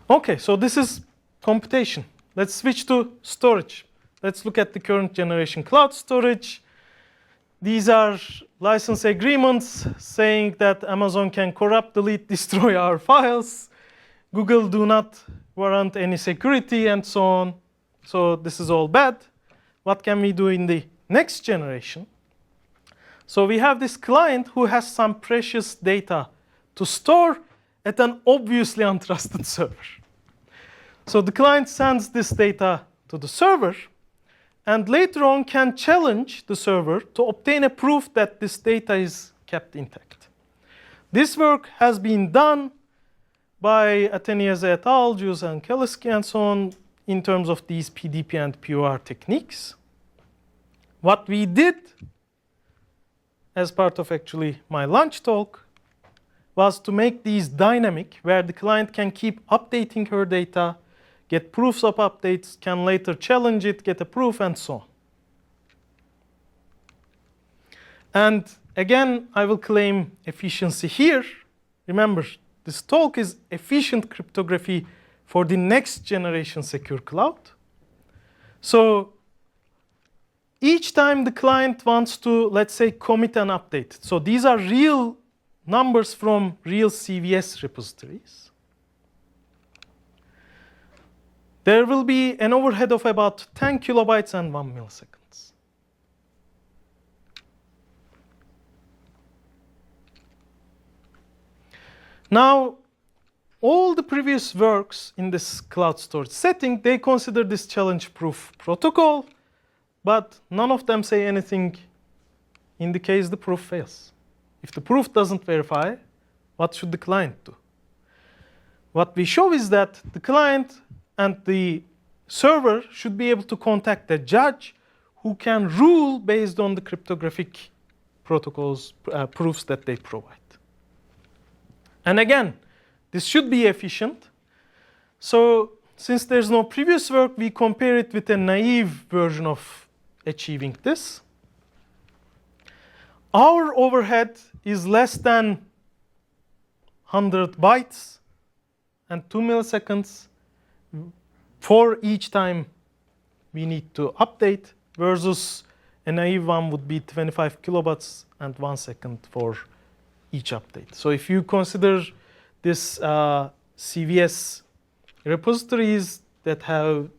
S3: Okay, so this is computation. Let's switch to storage. Let's look at the current generation cloud storage. These are license agreements saying that Amazon can corrupt, delete, destroy our files. Google do not warrant any security and so on. So this is all bad. What can we do in the next generation? So we have this client who has some precious data to store at an obviously untrusted server. So the client sends this data to the server and later on can challenge the server to obtain a proof that this data is kept intact. This work has been done by Ateniese et al., Jules and Kaliski and so on in terms of these PDP and POR techniques. What we did as part of actually my lunch talk was to make these dynamic, where the client can keep updating her data, get proofs of updates, can later challenge it, get a proof, and so on. And again, I will claim efficiency here. Remember, this talk is efficient cryptography for the next generation secure cloud. So each time the client wants to, let's say, commit an update. So these are real numbers from real CVS repositories. There will be an overhead of about 10 kilobytes and 1 millisecond. Now, all the previous works in this cloud storage setting, they consider this challenge proof protocol, but none of them say anything in the case the proof fails. If the proof doesn't verify, what should the client do? What we show is that the client and the server should be able to contact a judge who can rule based on the cryptographic protocols, proofs that they provide. And again, this should be efficient. So since there's no previous work, we compare it with a naive version of achieving this. Our overhead is less than 100 bytes and 2 milliseconds for each time we need to update, versus a naive one would be 25 kilobytes and 1 second for each update. So if you consider this CVS repositories that have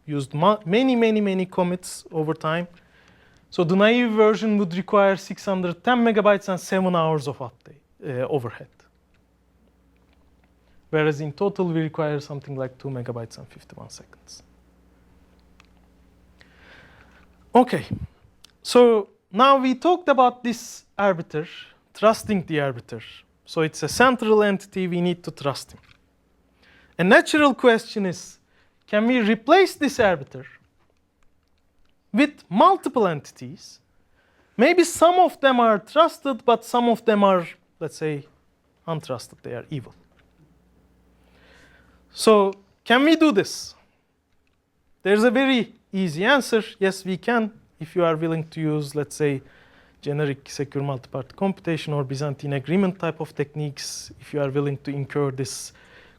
S3: used many commits over time. So the naive version would require 610 megabytes and 7 hours of overhead. Whereas in total, we require something like 2 megabytes and 51 seconds. OK, so now we talked about this arbiter, trusting the arbiter. So it's a central entity, we need to trust him. A natural question is, can we replace this arbiter with multiple entities? Maybe some of them are trusted, but some of them are, let's say, untrusted. They are evil. So can we do this? There's a very easy answer. Yes, we can, if you are willing to use, let's say, generic secure multi-party computation or Byzantine agreement type of techniques, if you are willing to incur this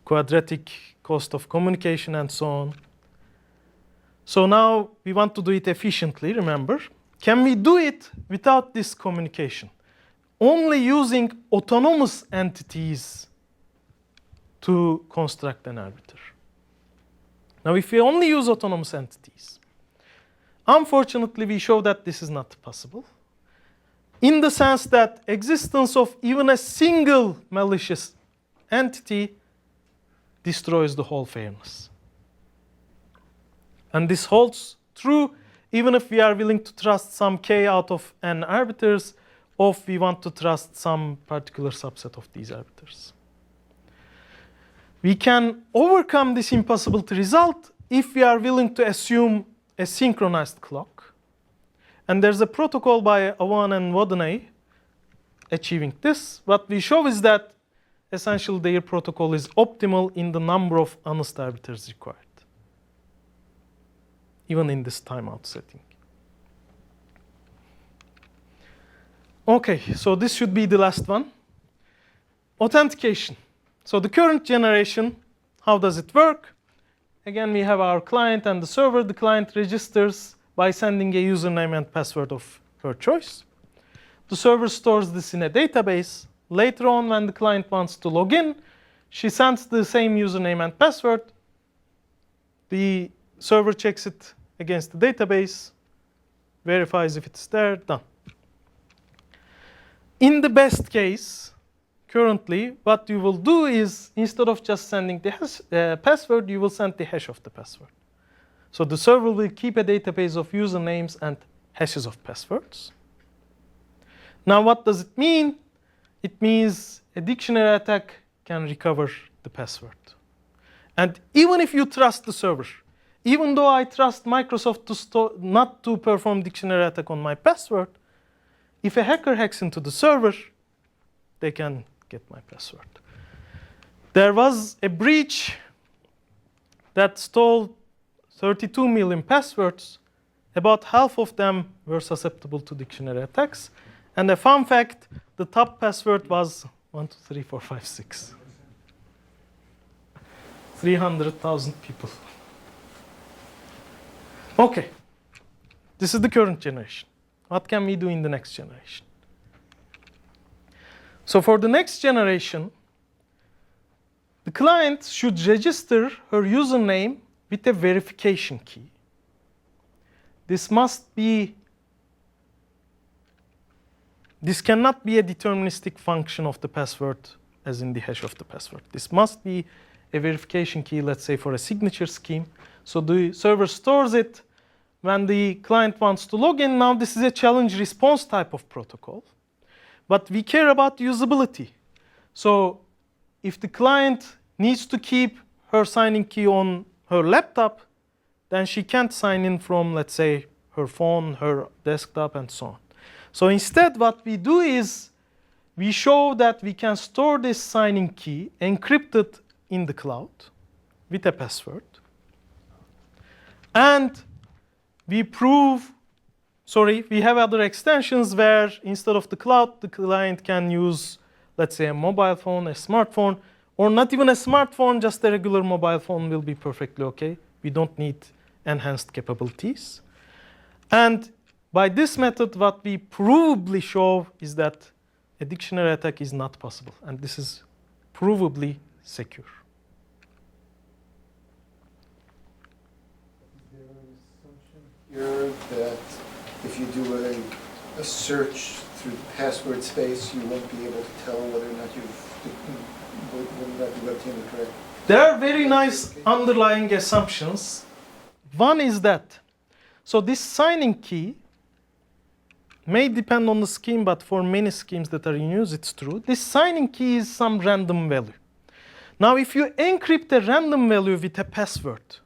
S3: quadratic cost of communication and so on. So now we want to do it efficiently, remember. Can we do it without this communication? Only using autonomous entities to construct an arbiter. Now, if we only use autonomous entities, unfortunately, we show that this is not possible, in the sense that existence of even a single malicious entity destroys the whole fairness. And this holds true even if we are willing to trust some k out of n arbiters, or if we want to trust some particular subset of these arbiters. We can overcome this impossibility result if we are willing to assume a synchronized clock. And there's a protocol by Awan and Waddenay achieving this. What we show is that essentially their protocol is optimal in the number of honest arbiters required, even in this timeout setting. OK, so this should be the last one. Authentication. So the current generation, how does it work? Again, we have our client and the server. The client registers by sending a username and password of her choice. The server stores this in a database. Later on, when the client wants to log in, she sends the same username and password. The server checks it against the database, verifies if it's there, done. In the best case, currently, what you will do is, instead of just sending the password, you will send the hash of the password. So the server will keep a database of usernames and hashes of passwords. Now, what does it mean? It means a dictionary attack can recover the password. And even if you trust the server, even though I trust Microsoft not to perform dictionary attack on my password, if a hacker hacks into the server, they can get my password. There was a breach that stole 32 million passwords. About half of them were susceptible to dictionary attacks. And a fun fact, the top password was 1, 2, 3, 4, 5, 6. 300,000 people. OK, this is the current generation. What can we do in the next generation? So for the next generation, the client should register her username with a verification key. This cannot be a deterministic function of the password as in the hash of the password. This must be a verification key, let's say, for a signature scheme. So the server stores it. When the client wants to log in, now this is a challenge response type of protocol. But we care about usability. So if the client needs to keep her signing key on her laptop, then she can't sign in from, let's say, her phone, her desktop, and so on. So instead, what we do is we show that we can store this signing key encrypted in the cloud with a password. And we have other extensions where instead of the cloud, the client can use, let's say, a mobile phone, a smartphone, or not even a smartphone, just a regular mobile phone will be perfectly OK. We don't need enhanced capabilities. And by this method, what we provably show is that a dictionary attack is not possible. And this is provably secure.
S11: Is there here that if you do a search through the password space, you won't be able to tell whether or not you've obtained the correct?
S3: There are very nice underlying assumptions. One is that, so this signing key may depend on the scheme, but for many schemes that are in use, it's true. This signing key is some random value. Now, if you encrypt a random value with a password,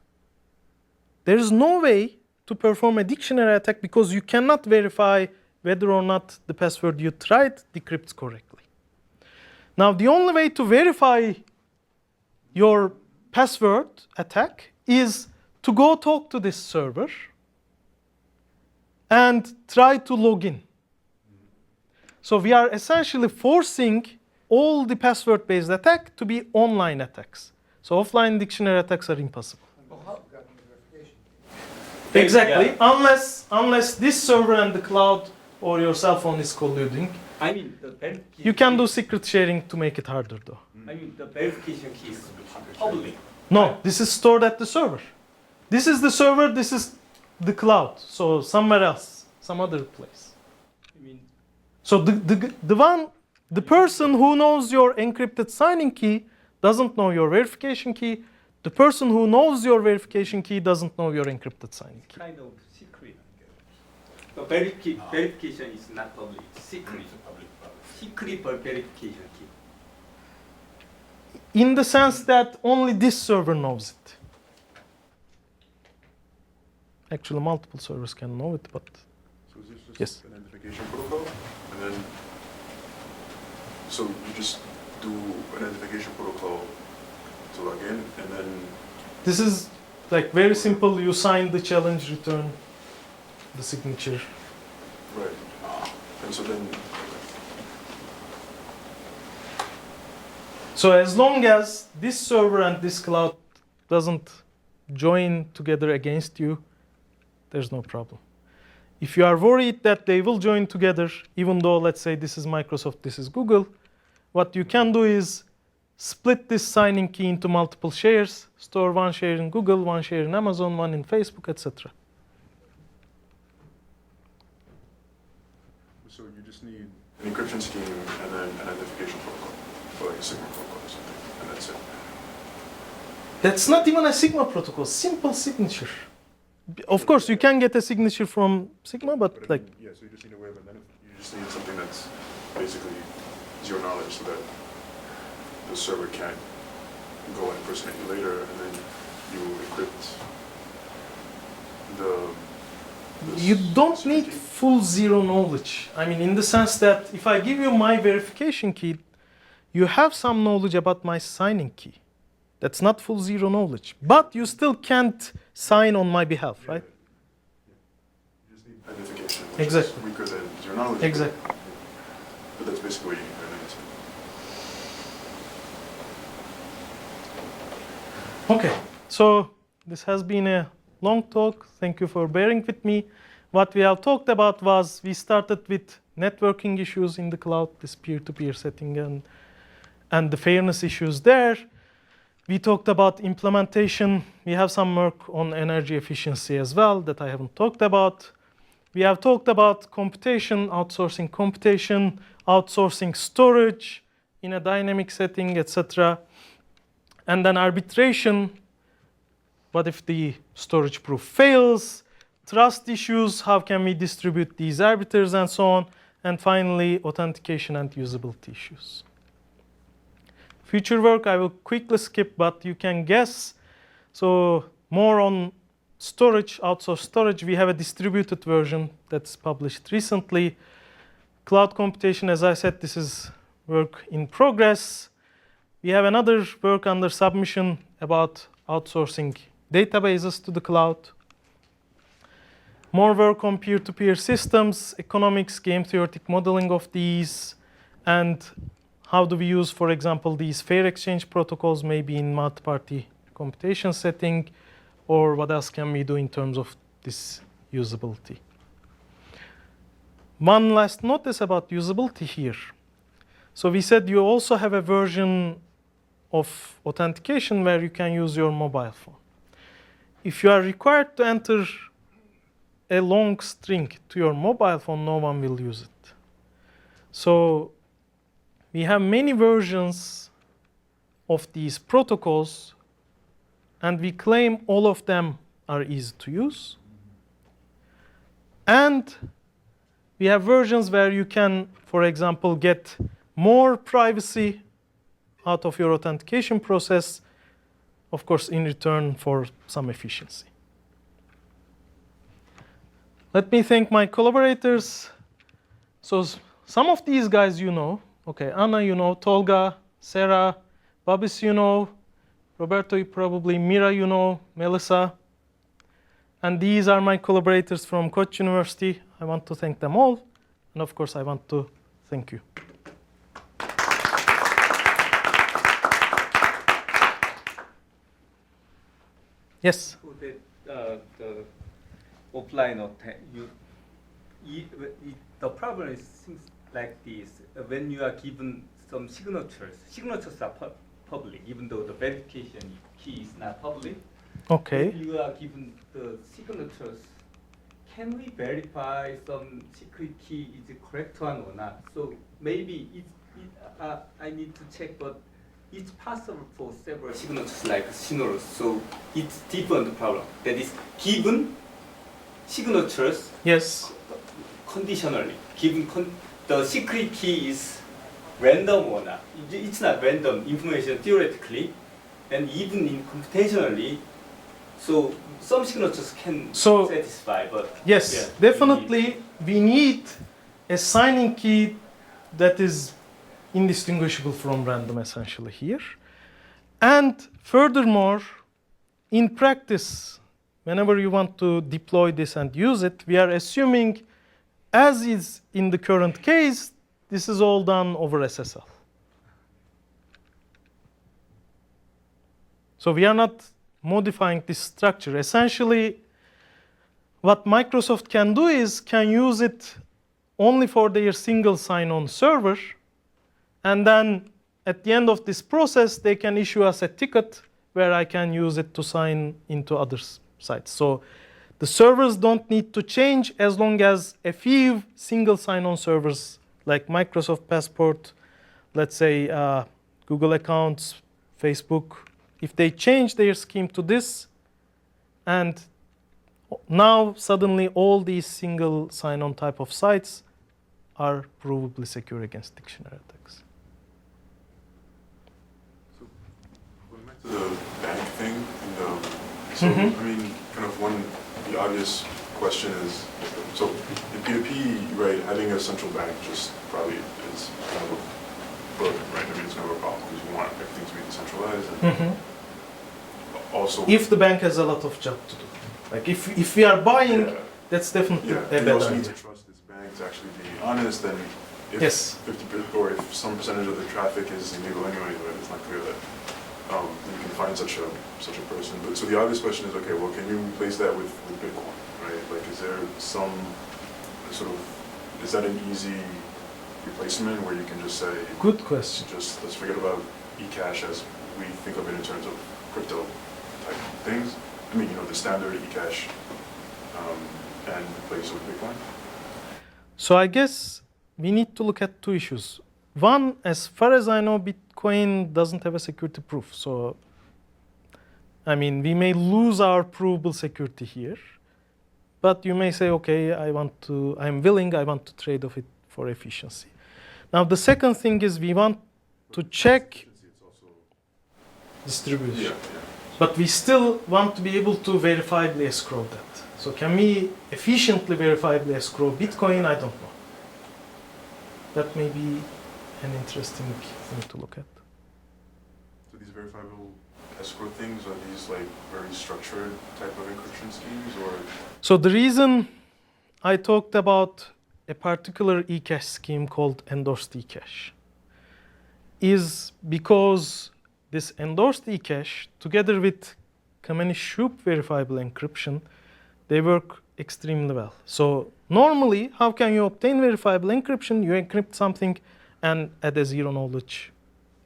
S3: there is no way to perform a dictionary attack because you cannot verify whether or not the password you tried decrypts correctly. Now, the only way to verify your password attack is to go talk to this server and try to log in. So we are essentially forcing all the password-based attack to be online attacks. So offline dictionary attacks are impossible. Exactly, yeah. Unless this server and the cloud or your cell phone is colluding.
S10: I mean, the verification.
S3: You can do secret sharing to make it harder, though.
S10: I mean, the verification key is public.
S3: No, this is stored at the server. This is the server, this is the cloud. So somewhere else, some other place.
S10: I mean,
S3: so the person who knows your encrypted signing key doesn't know your verification key. The person who knows your verification key doesn't know your encrypted signing key.
S10: Kind of secret. The verification is not public. Secret. Secret verification key.
S3: In the sense that only this server knows it. Actually, multiple servers can know it, but
S2: so is this just
S3: yes.
S2: an identification protocol, and then so you just do an identification protocol to log in, and then
S3: this is like very simple. You sign the challenge, return the signature.
S2: Right. And so then.
S3: So as long as this server and this cloud doesn't join together against you, there's no problem. If you are worried that they will join together, even though let's say this is Microsoft, this is Google, what you can do is split this signing key into multiple shares, store one share in Google, one share in Amazon, one in Facebook, etc.
S2: So you just need an encryption scheme and then an identification protocol, for like a Sigma protocol or something, and that's it.
S3: That's not even a Sigma protocol, simple signature. Of course, you can get a signature from Sigma, but like...
S2: Yeah, so you just need a way of identifying. You just need something that's basically zero knowledge so that the server can't go and impersonate you later, and then you encrypt the...
S3: You don't need full zero knowledge. I mean, in the sense that if I give you my verification key, you have some knowledge about my signing key. That's not full zero knowledge. But you still can't sign on my behalf, right?
S2: You just need identification, which
S3: exactly.
S2: is weaker than zero knowledge.
S3: Exactly.
S2: But that's basically what you need.
S3: Okay, so this has been a long talk. Thank you for bearing with me. What we have talked about was we started with networking issues in the cloud, this peer-to-peer setting and the fairness issues there. We talked about implementation. We have some work on energy efficiency as well that I haven't talked about. We have talked about computation, outsourcing computation, outsourcing storage in a dynamic setting, etc. And then arbitration. What if the storage proof fails? Trust issues, how can we distribute these arbiters and so on. And finally, authentication and usability issues. Future work I will quickly skip, but you can guess. So more on storage, outsourced storage. We have a distributed version that's published recently. Cloud computation, as I said, this is work in progress. We have another work under submission about outsourcing databases to the cloud. More work on peer-to-peer systems, economics, game theoretic modeling of these, and how do we use, for example, these fair exchange protocols maybe in multi-party computation setting, or what else can we do in terms of this usability. One last notice about usability here. So we said you also have a version of authentication where you can use your mobile phone. If you are required to enter a long string to your mobile phone, no one will use it. So we have many versions of these protocols, and we claim all of them are easy to use. And we have versions where you can, for example, get more privacy out of your authentication process, of course, in return for some efficiency. Let me thank my collaborators. So some of these guys you know. Okay, Anna you know, Tolga, Sarah, Babis you know, Roberto you probably, Mira you know, Melissa. And these are my collaborators from Koç University. I want to thank them all. And of course, I want to thank you. Yes?
S10: So the offline the problem is things like this. When you are given some signatures are public, even though the verification key is not public.
S3: Okay.
S10: If you are given the signatures, can we verify some secret key is correct one or not? So maybe I need to check, but it's possible for several signatures like signatures. So it's different problem. That is given signatures.
S3: Yes.
S10: Conditionally, given the secret key is random or not. It's not random information theoretically, and even in computationally. So some signatures can satisfy, but
S3: yes, yeah, definitely we need a signing key that is indistinguishable from random essentially here. And furthermore, in practice, whenever you want to deploy this and use it, we are assuming, as is in the current case, this is all done over SSL. So we are not modifying this structure. Essentially, what Microsoft can do is can use it only for their single sign-on server, and then at the end of this process, they can issue us a ticket where I can use it to sign into other sites. So the servers don't need to change as long as a few single sign-on servers like Microsoft Passport, let's say Google accounts, Facebook, if they change their scheme to this, and now suddenly all these single sign-on type of sites are provably secure against dictionary attacks.
S2: So going back to the bank thing, and I mean, kind of the obvious question is, so in P2P, right, having a central bank just probably is kind of a burden, right? I mean, it's kind of a problem because you want everything to be decentralized. And also,
S3: if the bank has a lot of job to do, like if we are buying, that's definitely a better
S2: you also
S3: idea.
S2: need to trust this bank to actually be honest, and if
S3: yes.
S2: 50% or if some percentage of the traffic is illegal anyway, but it's not clear that you can find such a person. But so the obvious question is, okay, well, can you replace that with Bitcoin, right? Like, is there some sort of, is that an easy replacement where you can just say,
S3: good question.
S2: Just let's forget about eCash as we think of it in terms of crypto type things. I mean, the standard eCash, and replace it with Bitcoin.
S3: So I guess we need to look at two issues. One, as far as I know, Bitcoin doesn't have a security proof. So, I mean, we may lose our provable security here, but you may say, okay, I want to trade off it for efficiency. Now, the second thing is we want to check distribution. Yeah. But we still want to be able to verifiably escrow that. So can we efficiently verifiably escrow Bitcoin? I don't know. That may be an interesting thing to look at.
S2: So these verifiable escrow things, are these like very structured type of encryption schemes, or?
S3: So the reason I talked about a particular eCash scheme called Endorsed eCash is because this Endorsed eCash, together with Kamenisch-Shoup verifiable encryption, they work extremely well. So normally, how can you obtain verifiable encryption? You encrypt something and add a zero-knowledge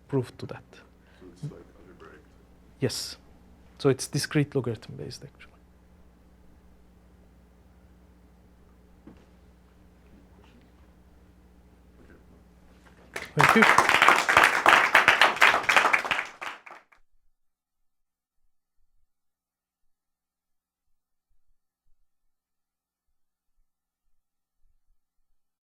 S3: proof to that.
S2: So it's like algebraic?
S3: Yes. So it's discrete logarithm based, actually. Thank you.